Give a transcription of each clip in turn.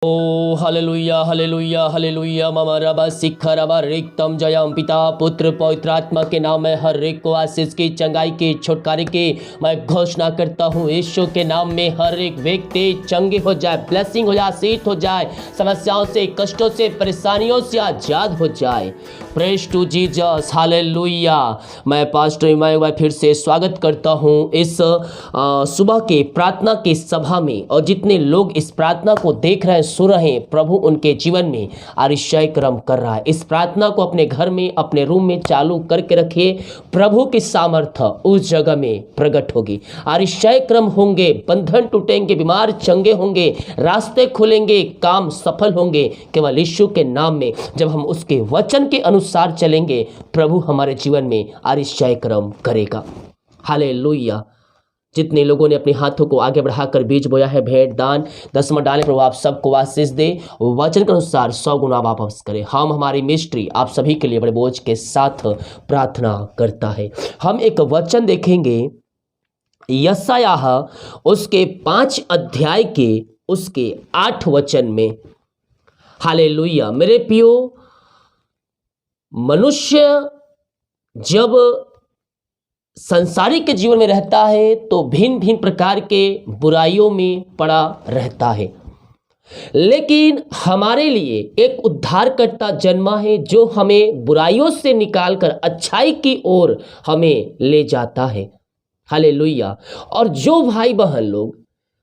ओ hallelujah hallelujah hallelujah मम रब शिखर रब रिक्तम जयम पिता पुत्र पवित्र आत्मा के नाम में हर एक को आशीष की चंगाई की छुटकारे की मैं घोषणा करता हूँ। यीशु के नाम में हर एक व्यक्ति चंगे हो जाए, ब्लेसिंग हो जाए, आशीष हो जाए, समस्याओं से, कष्टों से, परेशानियों से आजाद हो जाए। Praise to Jesus hallelujah. मैं पास्टर इमानुएल फिर से स्वागत करता हूँ इस सुबह के प्रार्थना की सभा में। और जितने लोग इस प्रार्थना को देख रहे हैं, सुन रहे हैं, प्रभु उनके जीवन में आश्चर्य कर्म कर रहा है। इस प्रार्थना को अपने घर में, अपने रूम में चालू करके रखिए। प्रभु की सामर्थ्य उस जगह में प्रकट होगी, आश्चर्य कर्म होंगे, बंधन टूटेंगे, बीमार चंगे होंगे, रास्ते खुलेंगे, काम सफल होंगे केवल यीशु के नाम में। जब हम उसके वचन के अनुसार चलेंगे, प्रभु हमारे जीवन में आश्चर्य कर्म करेगा। हालेलुया। जितने लोगों ने अपने हाथों को आगे बढ़ाकर बीज बोया है, भेंट दान दसवां डालें, प्रभु आप सबको आशीष दे, वचन के अनुसार 100 गुना वापस करें। हम हमारी मिस्ट्री आप सभी के लिए बड़े बोझ के साथ प्रार्थना करता है। हम एक वचन देखेंगे यशायाह उसके 5 अध्याय के उसके 8 वचन में। हालेलुया। मेरे प्रियो, मनुष्य जब संसारिक के जीवन में रहता है तो भिन्न भिन्न प्रकार के बुराइयों में पड़ा रहता है, लेकिन हमारे लिए एक उद्धारकर्ता जन्मा है जो हमें बुराइयों से निकालकर अच्छाई की ओर हमें ले जाता है। हालेलुया। और जो भाई बहन लोग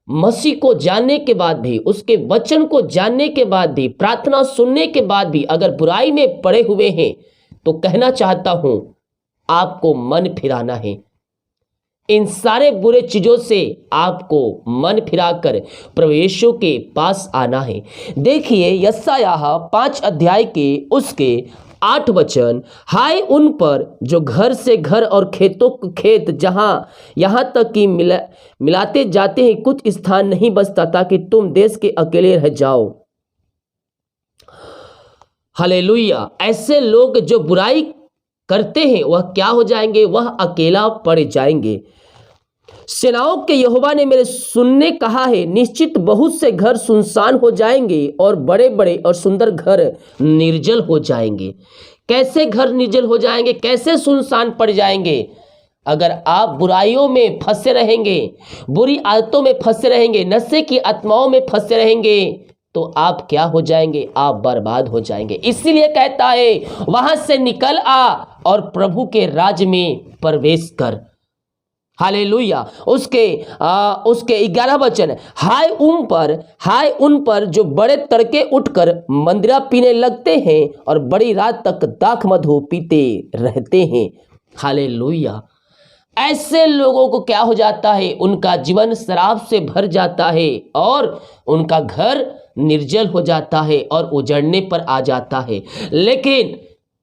मसीह को जानने के बाद भी, उसके वचन को जानने के बाद भी, प्रार्थना सुनने के बाद भी अगर बुराई में पड़े हुए हैं, तो कहना चाहता हूं आपको मन फिराना है। इन सारे बुरे चीजों से आपको मन फिराकर प्रभु यीशु के पास आना है। देखिए यशायाह 5 अध्याय के उसके 8 वचन। हाय उन पर जो घर से घर और खेतों को खेत, जहां यहां तक कि मिलाते जाते हैं, कुछ स्थान नहीं बचता, ताकि तुम देश के अकेले रह जाओ। हालेलुया। ऐसे लोग जो बुराई करते हैं वह क्या हो जाएंगे? वह अकेला पड़ जाएंगे। सेनाओं के यहोवा ने मेरे सुनने कहा है, निश्चित बहुत से घर सुनसान हो जाएंगे और बड़े बड़े और सुंदर घर निर्जल हो जाएंगे। कैसे घर निर्जल हो जाएंगे? कैसे सुनसान पड़ जाएंगे? अगर आप बुराइयों में फंसे रहेंगे, बुरी आदतों में फंसे रहेंगे, नशे की आत्माओं में फंसे रहेंगे, तो आप क्या हो जाएंगे? आप बर्बाद हो जाएंगे। इसीलिए कहता है वहां से निकल आ और प्रभु के राज में प्रवेश कर। हालेलुया। उसके 11 वचन। हाय उन पर जो बड़े तड़के उठकर मंदिरा पीने लगते हैं और बड़ी रात तक दाख मधु पीते रहते हैं। हालेलुया। ऐसे लोगों को क्या हो जाता है? उनका जीवन शराब से भर जाता है और उनका घर निर्जल हो जाता है और उजड़ने पर आ जाता है। लेकिन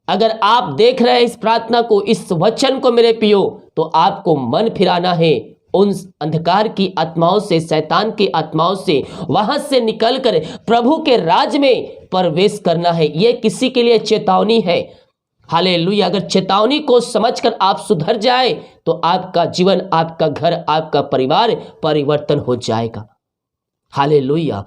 अगर आप देख रहे हैं इस प्रार्थना को, इस वचन को मेरे प्रियो, तो आपको मन फिराना है उन अंधकार की आत्माओं से, शैतान की आत्माओं से, वहां से निकलकर प्रभु के राज में प्रवेश करना है। यह किसी के लिए चेतावनी है। हालेलुया। अगर चेतावनी को समझकर आप सुधर जाए तो आपका जीवन, आपका घर, आपका परिवार परिवर्तन हो जाएगा। हालेलुया।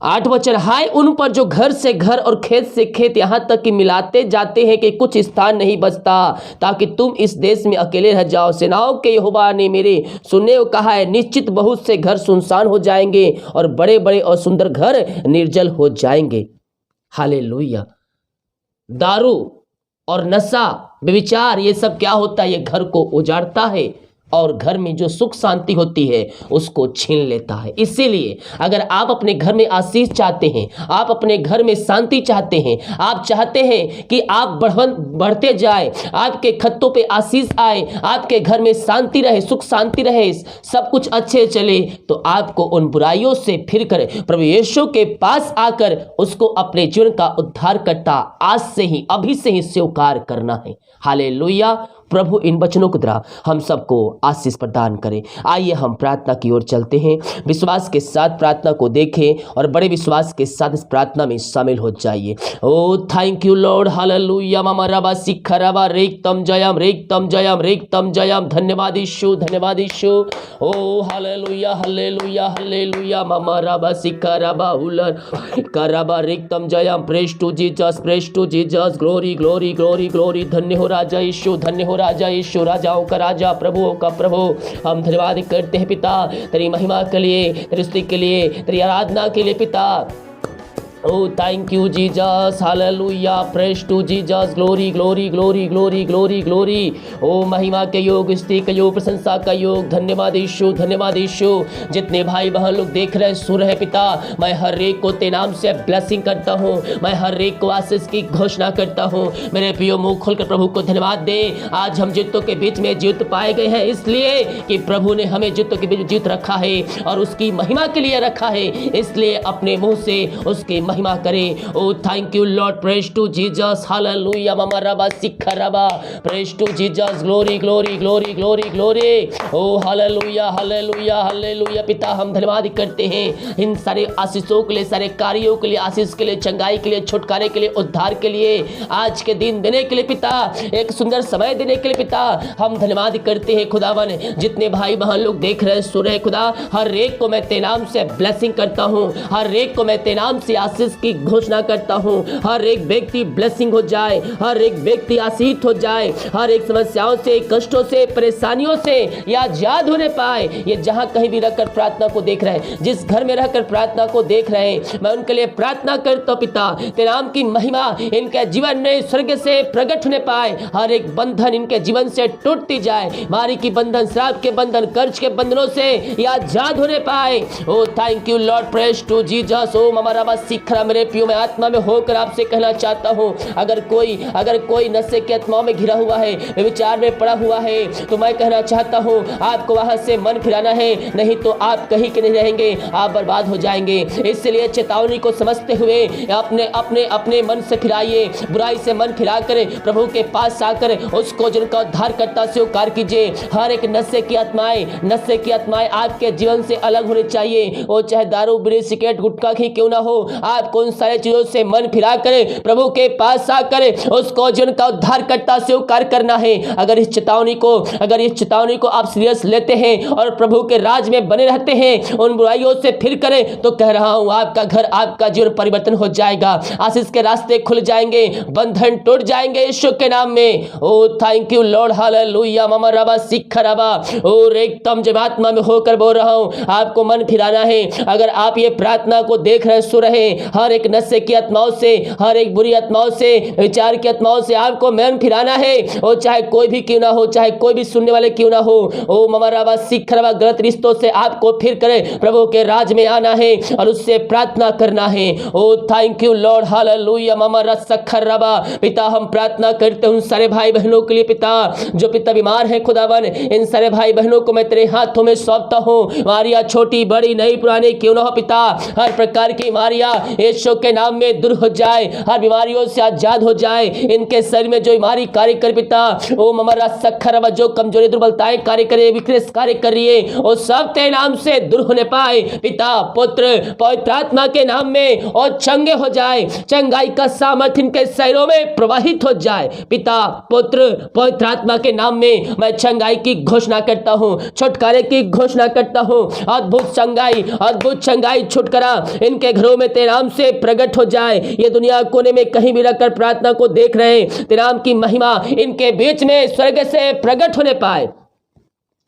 8 वचन। हाय उन पर जो घर से घर और खेत से खेत, यहां तक कि मिलाते जाते हैं कि कुछ स्थान नहीं बचता, ताकि तुम इस देश में अकेले रह जाओ। सेनाओं के यहोवा ने मेरे सुनने को कहा है, निश्चित बहुत से घर सुनसान हो जाएंगे और बड़े बड़े और सुंदर घर निर्जल हो जाएंगे। हालेलुया। दारू और नशा, व्यभिचार, ये सब क्या होता है? ये घर को उजाड़ता है और घर में जो सुख शांति होती है उसको छीन लेता है। इसीलिए अगर आप अपने घर में आशीष चाहते हैं, आप अपने घर में शांति चाहते हैं, आप चाहते हैं कि आप बढ़ते जाए, आपके खत्तों पे आशीष आए, आपके घर में शांति रहे, सुख शांति रहे, सब कुछ अच्छे चले, तो आपको उन बुराइयों से फिरकर प्रभु यीशु के पास आकर उसको अपने जीवन का उद्धारकर्ता आज से ही, अभी से ही स्वीकार करना है। हालेलुया। प्रभु इन वचनों के द्वारा हम सबको आशीष प्रदान करें। आइए हम प्रार्थना की ओर चलते हैं। विश्वास के साथ प्रार्थना को देखें और बड़े विश्वास के साथ इस प्रार्थना में शामिल हो जाइए। ओ थैंक यू लॉर्ड, हालेलुया। मम रबा सिखरबा रेक्तम जयम रेक्तम जयम रेक्तम जयम। धन्यवाद यीशु, धन्यवाद यीशु। Oh hallelujah hallelujah hallelujah. मम रबा सिखरबा उलर करबा रेक्तम जयम। Praise to Jesus, praise to Jesus. Glory glory glory glory. धन्य हो राजा यीशु, धन्य हो राजा यीशु, राजाओं का राजा, प्रभुओं का प्रभु। हम धन्यवाद करते हैं पिता तेरी महिमा के लिए, तेरी स्तुति के लिए, तेरी आराधना के लिए पिता। Oh, thank you, Jesus. Hallelujah. Praise to Jesus. Glory, glory, glory, glory, glory, glory. ओ महिमा के योग, स्तुति के योग, प्रशंसा का योग। धन्यवाद यीशु, धन्यवाद यीशु। जितने भाई बहन लोग देख रहे हैं, सुन रहे पिता, मैं हर एक को तेरे नाम से ब्लेसिंग करता हूँ। मैं हर एक को आशीष की घोषणा करता हूँ। मेरे प्रियो मुंह खोलकर प्रभु को धन्यवाद दे। आज हम जीतों के बीच में जीत पाए गए हैं, इसलिए कि प्रभु ने हमें जीतों के बीच जीत रखा है और उसकी महिमा के लिए रखा है। इसलिए अपने मुंह से उसकी महिमा करें। Oh thank you Lord, praise to Jesus, hallelujah. मम रबा सिखरबा, praise to Jesus. Glory glory glory glory glory. Oh hallelujah hallelujah hallelujah. पिता हम धन्यवाद करते हैं इन सारे आशीषों के लिए, सारे कार्यों के लिए, आशीष के लिए, चंगाई के लिए, छुटकारे के लिए, उद्धार के लिए, आज के दिन देने के लिए पिता, एक सुंदर समय देने के लिए पिता हम धन्यवाद करते हैं खुदावन। जितने भाई बहन लोग देख रहे हैं, सुन रहे खुदा, हर एक को मैं तेरे नाम से ब्लेसिंग करता हूँ। हर एक को मैं तेरे नाम से आशीष की घोषणा करता हूं। हर एक व्यक्ति ब्लेसिंग हो जाए, हर एक व्यक्ति आशीष हो जाए, हर एक समस्याओं से, कष्टों से, परेशानियों से या आजाद होने पाए। ये जहां कहीं भी रहकर प्रार्थना को देख रहे हैं, जिस घर में रहकर प्रार्थना को देख रहे हैं, मैं उनके लिए प्रार्थना करता हूं पिता, तेरे नाम की महिमा इनके जीवन में स्वर्ग से प्रकट होने पाए। हर एक बंधन इनके जीवन से टूटती जाए, मारी की बंधन, श्राप के बंधन, कर्ज के बंधनों से या आजाद होने पाए। Oh thank you Lord, praise to Jesus. ओ मम रबा सिखरा। मेरे प्रियो मैं आत्मा में होकर आपसे कहना चाहता हूं, अगर कोई नशे की आत्माओं में घिरा हुआ है, विचार में पड़ा हुआ है, तो मैं कहना चाहता हूं आपको वहां से मन फिराना है, नहीं तो आप कहीं के नहीं रहेंगे, आप बर्बाद हो जाएंगे। इसलिए चेतावनी को समझते हुए अपने अपने अपने मन से फिराइए, बुराई से मन फिरा कर प्रभु के पास आकर उसको जिनका उद्धार करता स्वीकार कीजिए। हर एक नशे की आत्माएं आपके जीवन से अलग होनी चाहिए। वो चाहे दारू, बीड़ी, सिगरेट, गुटखा ही क्यों ना हो, आपको उन सारे चीजों से मन फिरा करे प्रभु के पास आकर उसको जिनका उद्धार करता स्वीकार करना है। अगर इस चेतावनी को आप सीरियस लेते हैं और प्रभु के राज में बने रहते हैं, उन बुराइयों से फिर करें, तो कह रहा हूं आपका घर, आपका जीवन परिवर्तन हो जाएगा। आशीष के रास्ते खुल जाएंगे, बंधन टूट जाएंगे यीशु के नाम में। ओ थैंक यू लॉर्ड, हालेलुया। मम रबा सिखरबा। और एकदम जब आत्मा में होकर बोल रहा हूं, आपको मन फिराना है। अगर आप ये प्रार्थना को देख रहे, सुन रहे, हर एक नशे की आत्माओं से, हर एक बुरी आत्माओं से, विचार की आत्माओं से आपको मन फिराना है। और चाहे कोई भी क्यों ना हो, चाहे कोई भी सुनने वाले क्यों ना हो, ओ ममरावा सिखरवा, गलत रिश्तों से आपको फिर करे प्रभु के राज में आना है और उससे प्रार्थना करना है। ओ थैंक यू लॉर्ड, हालेलुया। ममरा सखरवा। पिता हम प्रार्थना करते हैं उन सारे भाई बहनों के लिए पिता, जो पिता बीमार है खुदावन, इन सारे भाई बहनों को मैं तेरे हाथों में सौंपता हूँ। बीमारियां छोटी बड़ी नई पुरानी क्यों ना हो पिता, हर प्रकार की बीमारियां यीशु के नाम में दूर हो जाए, हर बीमारियों से आजाद हो जाए। इनके शरीर में जो बीमारी कार्य कर पिता, ओ ममरा सखरवा, जो कमजोरी दुर्बलताएं कार्य करे, विकृत कार्य कर रही है, वो सब तेरे नाम से दूर होने पाए पिता, पुत्र, पवित्र आत्मा के नाम में, और चंगे हो जाए। चंगाई का सामर्थ्य इनके शरीरों में प्रवाहित हो जाए पिता, पुत्र, पवित्र आत्मा के नाम में मैं चंगाई की घोषणा करता हूँ, छुटकारे की घोषणा करता हूँ। अद्भुत चंगाई छुटकारा इनके घरों में तेरे नाम से प्रकट हो जाए। ये दुनिया कोने में कहीं भी रहकर प्रार्थना को देख रहे हैं, तेरे नाम की महिमा इनके बीच में स्वर्ग से प्रकट होने पाए।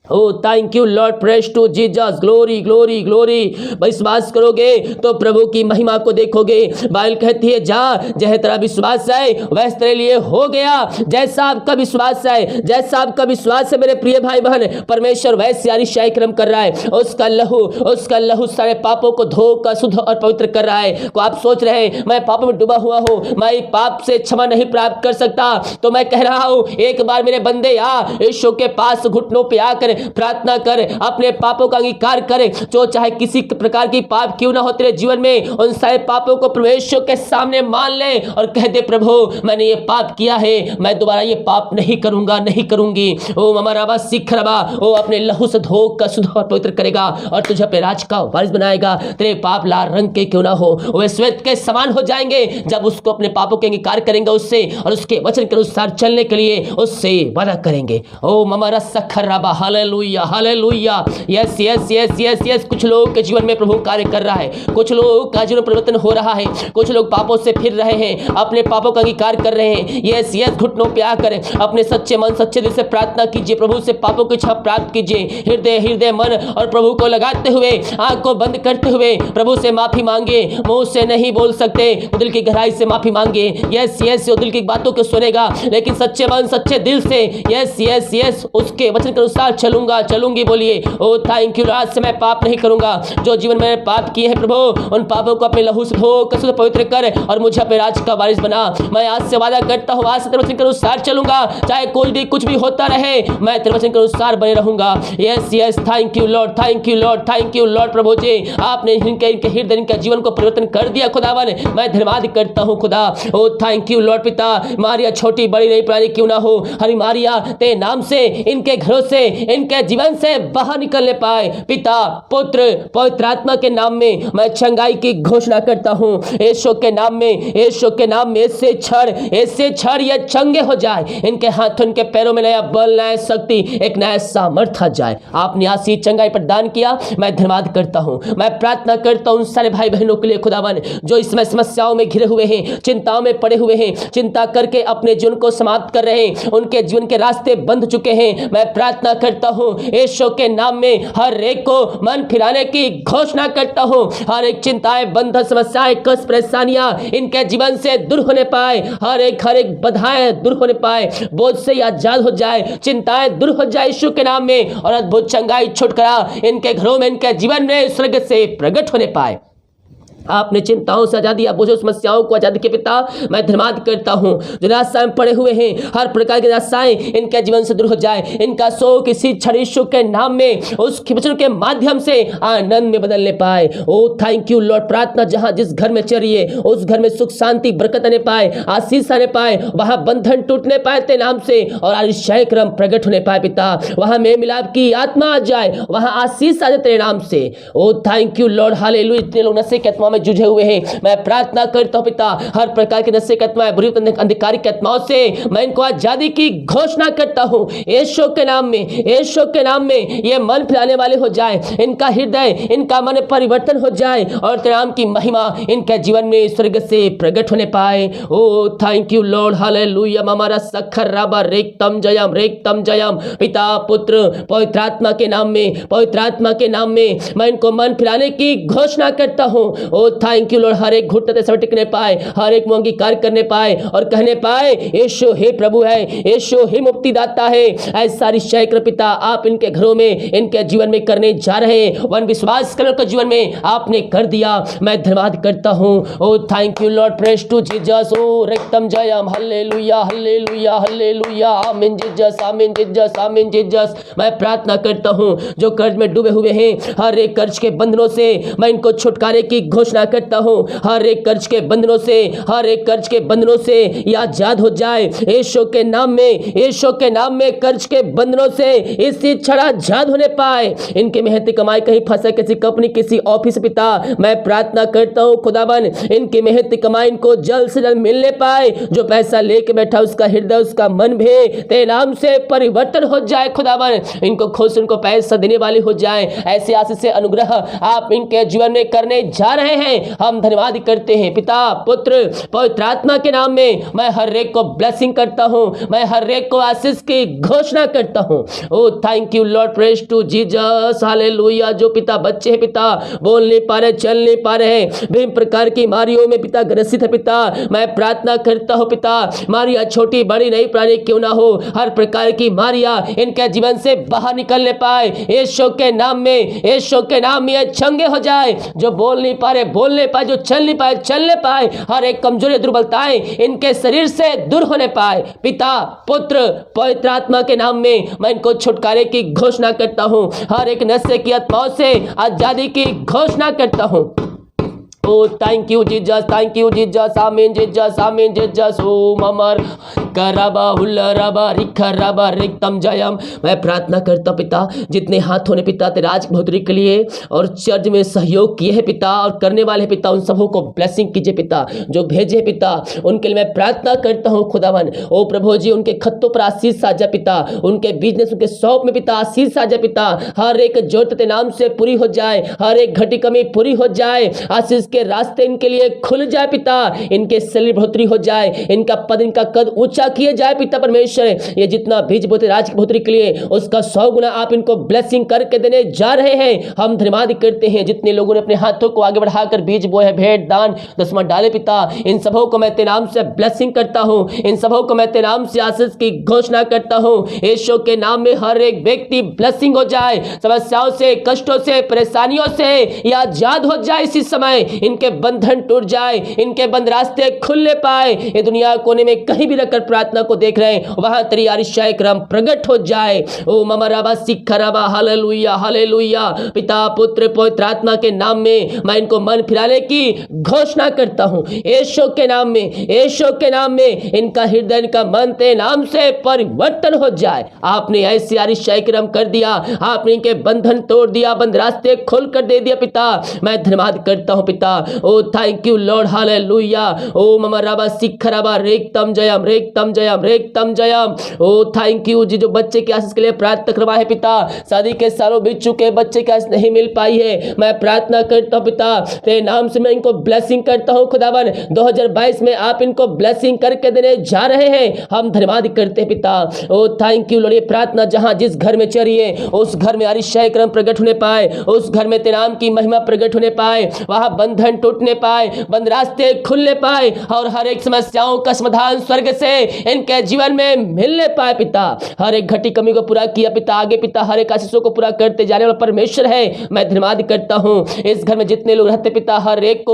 Oh thank you Lord, praise to Jesus. Glory glory glory. विश्वास करोगे तो प्रभु की महिमा को देखोगे। बाइबल कहती है, जा जैसे तेरा विश्वास है वैसे तेरे लिए हो गया। जैसा आपका विश्वास है मेरे प्रिय भाई बहन, परमेश्वर वैसे यारी क्रम कर रहा है। उसका लहू सारे पापों को धोकर शुद्ध और पवित्र कर रहा है। को आप सोच रहे हैं मैं पाप में डूबा हुआ हूँ, मैं पाप से क्षमा नहीं प्राप्त कर सकता, तो मैं कह रहा हूँ एक बार मेरे बंदे आ यीशु के पास घुटनों पे आकर प्रार्थना कर, अपने पापों का अंगीकार कर। जो चाहे किसी प्रकार की पाप क्यों ना हो तेरे जीवन में, उन सारे पापों को परमेश्वर के सामने मान ले और कह दे, प्रभु मैंने ये पाप किया है, मैं दोबारा ये पाप नहीं करूंगा, नहीं करूंगी। ओ हमारा बा सिख रबा, ओ अपने लहू से धो कर शुद्ध और पवित्र करेगा और तुझे अपने राज का वारिस बनाएगा। तेरे पाप लाल रंग के क्यों ना हो, वे श्वेत के समान हो जाएंगे जब उसको अपने पापों के अंगीकार करेंगे उससे और उसके वचन के अनुसार चलने के लिए उससे वादा करेंगे। ओ हमारा सखर रबा, hallelujah hallelujah. Yes yes yes yes yes. कुछ लोगों के जीवन में प्रभु कार्य कर रहा है, कुछ लोगों का जीवन परिवर्तन हो रहा है, कुछ लोग पापों से फिर रहे हैं, अपने पापों का अंगीकार कर रहे हैं। यस यस, घुटनों पे आकर अपने सच्चे मन सच्चे दिल से प्रार्थना कीजिए, प्रभु से पापों की क्षमा प्राप्त कीजिए। हृदय हृदय मन और प्रभु को लगाते हुए, आंख को बंद करते हुए प्रभु से माफी मांगे। मुंह से नहीं बोल सकते तो दिल की गहराई से माफी मांगे। यस यस, वो दिल की बातों को सुनेगा लेकिन सच्चे मन सच्चे दिल से यस यस यस उसके वचन के अनुसार चलूंगा चलूंगी। बोलिए, ओ थैंक यू, आज से मैं पाप नहीं करूंगा। जो जीवन में पाप किए हैं प्रभु, उन पापों को अपने लहू से धो कर शुद्ध पवित्र कर और मुझे अपने राज का वारिस बना। मैं आज से वादा करता हूँ, आज से तेरे वचन के अनुसार चलूंगा, चाहे कुछ भी होता रहे, मैं तेरे वचन के अनुसार बने रहूंगा। Yes yes, thank you Lord, thank you Lord, thank you Lord. प्रभु जी, आपने इनके हृदय इनके जीवन को परिवर्तन कर दिया खुदावन, मैं धन्यवाद करता हूँ खुदा। ओ थैंक यू लॉर्ड। पिता, मारिया छोटी बड़ी नहीं पुरानी क्यों ना हो, हरी मारिया तेरे नाम से इनके घरों से इनके जीवन से बाहर निकलने पाए। पिता पुत्र पवित्र आत्मा के नाम में मैं चंगाई की घोषणा करता हूँ। यीशु के नाम में, यीशु के नाम में इससे छड़ ये चंगे हो जाए, इनके हाथों इनके पैरों में नया बल नया शक्ति एक नया सामर्थ आ जाए। आपने आशीष चंगाई प्रदान किया, मैं धन्यवाद करता हूँ। मैं प्रार्थना करता हूँ सारे भाई बहनों के लिए खुदावन, जो इसमें समस्याओं में घिरे हुए हैं, चिंताओं में पड़े हुए हैं, चिंता करके अपने जीवन को समाप्त कर रहे हैं, उनके जीवन के रास्ते बंद चुके हैं। मैं प्रार्थना करता हूँ यीशु के नाम में हर एक को मन फिराने की घोषणा करता हूँ। हर एक चिंताएं, बंधन, समस्याएं, कष्ट, परेशानियां इनके जीवन से दूर होने पाए, हर एक बाधाएं दूर होने पाए, बोझ से आजाद हो जाए, चिंताएं दूर हो जाए यीशु के नाम में, और अद्भुत चंगाई छुटकारा इनके घरों में, इनके जीवन में स्वर्ग से प्रकट होने पाए। आपने चिंताओं से आजादी, बोझों समस्याओं को आजादी के पिता मैं धन्यवाद करता हूँ। जो निराशा में पड़े हुए हैं, हर प्रकार की निराशाएं इनके जीवन से दूर हो जाए, इनका शोक किसी क्षण यीशु के नाम में उस वचन के माध्यम से आनंद में बदलने पाए। Oh thank you Lord. प्रार्थना जहां जिस घर में चल रही है उस घर में सुख शांति बरकत आने पाए, आशीष आने पाए, वहां बंधन टूटने पाए तेरे नाम से, और आशीष क्रम प्रकट होने पाए पिता। वहां मेल मिलाप की आत्मा आ जाए, वहां आशीष आ जाए तेरे नाम से। ओ थैंक यू लॉर्ड, हालेलुया। इतने लोग नशे के आत्मा जुझे हुए हैं, मैं प्रार्थना करता हूं पिता, हर प्रकार के नशे की आत्माएं, बुरी अंधकार की आत्माओं से मैं इनको आजादी की घोषणा करता हूं यीशु के नाम में। यीशु के नाम में ये मन फिराने वाले हो जाए, इनका हृदय इनका मन परिवर्तन हो जाए और तेरे नाम की महिमा इनके जीवन में स्वर्ग से प्रकट होने पाए। Oh thank you Lord, hallelujah. हमारा सखर राबा रेक्तम जयम। पिता पुत्र पवित्र आत्मा के नाम में, पवित्र आत्मा के नाम में मैं इनको मन फिराने की घोषणा करता हूं। Oh thank you Lord. हर एक घुटने से टिकने पाए, हर एक मुंह अंगीकार करने पाए और कहने पाए यीशु ही प्रभु है, यीशु ही मुक्तिदाता है। ऐसा निश्चय कर पिता आप इनके घरों में, इनके जीवन में करने जा रहे हैं। वन विश्वास करने के जीवन में आपने कर दिया, मैं धन्यवाद करता हूं। Oh thank you Lord, praise to Jesus. ओ रेक्तम जयम, हालेलुया हालेलुया हालेलुया। आमीन जीसस, आमीन जीसस, आमीन जीसस। मैं प्रार्थना करता हूं जो कर्ज में डूबे हुए हैं, हर एक कर्ज के बंधनों से मैं इनको छुटकारे की घोषणा करता हूं। हर एक कर्ज के बंधनों से, हर एक कर्ज के बंधनों से ये आजाद हो जाए यीशु के नाम में। यीशु के नाम में कर्ज के बंधनों से इसी क्षण आजाद होने पाए। इनके मेहनती कमाई कहीं फंसे किसी कंपनी, किसी ऑफिस पिता, मैं प्रार्थना करता हूं खुदावन इनकी मेहनती कमाई इनको जल्द से जल्द मिलने पाए। जो पैसा लेके बैठा उसका हृदय, उसका मन भी तेरे नाम से परिवर्तन हो जाए खुदावन। इनको खुश, इनको पैसा देने वाली हो जाए। ऐसे आशीष से अनुग्रह आप इनके जीवन में करने जा रहे हैं, हम धन्यवाद करते हैं पिता पुत्र पवित्र आत्मा के नाम में। मैं हर एक को ब्लेसिंग करता हूं, मैं हर एक को आशीष की घोषणा करता हूं। Oh thank you Lord, praise to Jesus, hallelujah. जो पिता बच्चे हैं पिता, बोल नहीं पा रहे, चल नहीं पा रहे, विभिन्न प्रकार की बीमारियों में पिता ग्रसित है पिता, मैं प्रार्थना करता हूं पिता, मारिया छोटी बड़ी नहीं पुरानी क्यों ना हो, हर प्रकार की मारिया इनके जीवन से बाहर निकलने पाए यीशु के नाम में। यीशु के नाम में चंगे हो जाए। जो बोल नहीं पा रहे बोल नहीं पाए, जो चल नहीं पाए चल नहीं पाए, हर एक कमजोरी दुर्बलताएं इनके शरीर से दूर होने पाए। पिता पुत्र पवित्र आत्मा के नाम में मैं इनको छुटकारे की घोषणा करता हूँ, हर एक नशे की आत्माओं से आजादी की घोषणा करता हूँ। Oh, thank you, Jesus. Thank you, Jesus. Amen, Jesus. Amen, Jesus. Oh, ममर करबा हुल्लरबा रिखरबा रिक्तम जयम। मैं प्रार्थना करता पिता, जितने हाथों ने पिता तेरे राज भोतरी के लिए और चर्च में सहयोग किए हैं पिता और करने वाले हैं पिता, उन सबों को ब्लेसिंग कीजिए पिता, जो भेजे पिता उनके लिए मैं प्रार्थना करता हूँ खुदावन। ओ प्रभु जी, उनके खत्तों पर आशीष साजा पिता, उनके बिजनेस उनके शॉप में पिता आशीष साजा पिता, हर एक जरूरत तेरे नाम से पूरी हो जाए, हर एक घटी कमी पूरी हो जाए, आशीष के रास्ते इनके लिए खुल जाए पिता, इनके शरीर बढ़ोतरी हो जाए, इनका पद इनका कद ऊंचा किए जाए पिता परमेश्वर। ये जितना बीज बोते राज की बढ़ोतरी के लिए उसका 100 गुना आप इनको ब्लेसिंग करके देने जा रहे हैं। हम धन्यवाद करते हैं जितने लोगों ने अपने हाथों को आगे बढ़ाकर बीज बोए भेंट दान दसवां डाले पिता, इन सबों को मैं तेरे नाम से ब्लेसिंग करता हूं, इन सबों को मैं तेरे नाम से आशीष की घोषणा करता हूं। यीशु के नाम में हर एक व्यक्ति ब्लेसिंग हो जाए, समस्याओं से कष्टों से परेशानियों से या आजाद हो जाए, इसी समय इनके बंधन टूट जाए, इनके बंद रास्ते खुलने पाए। ये दुनिया कोने में कहीं भी रखकर प्रार्थना को देख रहे हैं, वहां तेरी आरिशाई क्रम प्रकट हो जाए। ओ ममराबा सिखराबा हालेलुया हालेलुया। पिता पुत्र पवित्र आत्मा के नाम में मैं इनको मन फिराने की घोषणा करता हूं, यीशु के नाम में, यीशु के नाम में इनका हृदय इनका मन तेरे नाम से परिवर्तन हो जाए। आपने ऐसी आरिशाई क्रम कर दिया, आपने इनके बंधन तोड़ दिया, बंद रास्ते खोल कर दे दिया पिता। मैं धन्यवाद करता हूं पिता। Oh thank you Lord hallelujah. ओ ममराबा सिखराबा रेक्तम जयम रेक्तम जयम रेक्तम जयम। ओ थैंक यू जी, जो बच्चे की आशीष के लिए प्रार्थना करवा है पिता, शादी के सालों बीत चुके बच्चे की आशीष नहीं मिल पाई है, मैं प्रार्थना करता हूं पिता तेरे नाम से मैं इनको ब्लेसिंग करता हूं खुदावन। 2022 में आप इनको ब्लेसिंग करके देने जा रहे हैं, हम धन्यवाद करते हैं पिता। Oh thank you Lord. ये प्रार्थना जहां जिस घर में चली है उस घर में आरिशाई क्रम प्रकट होने पाए, उस घर में तेरे नाम की महिमा प्रकट होने पाए, वहां बंधन टूटने पाए, बंद रास्ते खुलने पाए और हर एक समस्याओं का समाधान स्वर्ग से इनके जीवन में मिलने पाए पिता। हर एक घटी कमी को पूरा किया पिता, आगे पिता हर एक आशीषों को पूरा करते जाने वाला परमेश्वर है, मैं धन्यवाद करता हूं। इस घर में जितने लोग रहते पिता, हर एक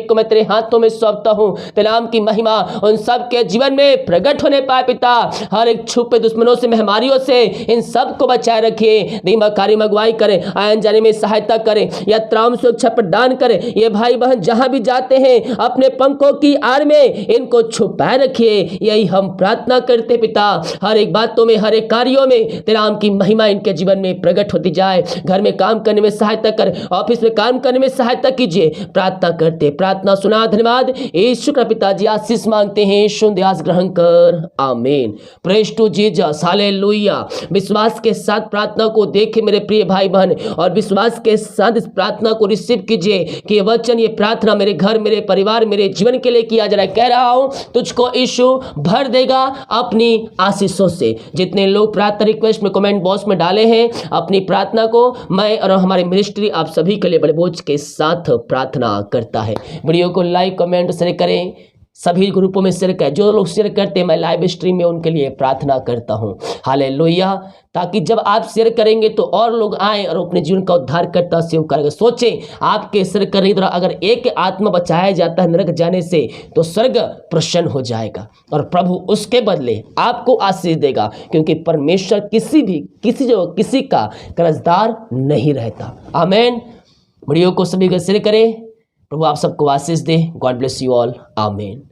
को मैं तेरे हाथों में सौंपता हूं, तेरे नाम की महिमा उन सब के जीवन में प्रकट होने पाए पिता। हर एक छुपे दुश्मनों से महामारियों से इन सब को बचाए रखिए, दीमकारी अगुवाई करें, आने जाने में सहायता करें, यात्राओं में सुरक्षा प्रदान करें। ये भाई बहन जहां भी जाते हैं अपने पंखों की आड़ में इनको छुपाए रखिए, यही हम प्रार्थना करते पिता। हर एक बातों में हर एक कार्यों में तेरे नाम की महिमा इनके जीवन में प्रकट होती जाए। घर में काम करने में सहायता कर, ऑफिस में काम करने में सहायता कीजिए, प्रार्थना करते, प्रार्थना सुना। धन्यवाद यीशु का पिताजी, आशीष मांगते हैं, शुद्धास ग्रहण कर, आमीन। Praise to Jesus, hallelujah. विश्वास के साथ प्रार्थना को देखे मेरे प्रिय भाई बहन, और विश्वास के साथ इस प्रार्थना को रिसीव कीजिए कि वचन ये प्रार्थना मेरे घर मेरे परिवार मेरे जीवन के लिए किया जा रहा है। कह रहा हूं तुझको यीशु भर देगा अपनी आशीषों से। जितने लोग प्रार्थना रिक्वेस्ट में कमेंट बॉक्स में डाले हैं अपनी प्रार्थना को, मैं और हमारी मिनिस्ट्री आप सभी के लिए बड़े बोझ के साथ प्रार्थना करता है। वीडियो को लाइक कमेंट शेयर करें, सभी ग्रुपों में शेयर करें। जो लोग शेयर करते हैं मैं लाइव स्ट्रीम में उनके लिए प्रार्थना करता हूं, हालेलुया। ताकि जब आप शेयर करेंगे तो और लोग आए और अपने जीवन का उद्धार करता सेव करेंगे। सोचें, आपके शेयर करने के द्वारा अगर एक आत्मा बचाया जाता है नरक जाने से तो स्वर्ग प्रसन्न हो जाएगा और प्रभु उसके बदले आपको आशीष देगा, क्योंकि परमेश्वर किसी का कर्जदार नहीं रहता। आमीन। वीडियो को सभी को शेयर करें, प्रभु आप सबको आशीष दे। गॉड ब्लेस यू ऑल, आमीन।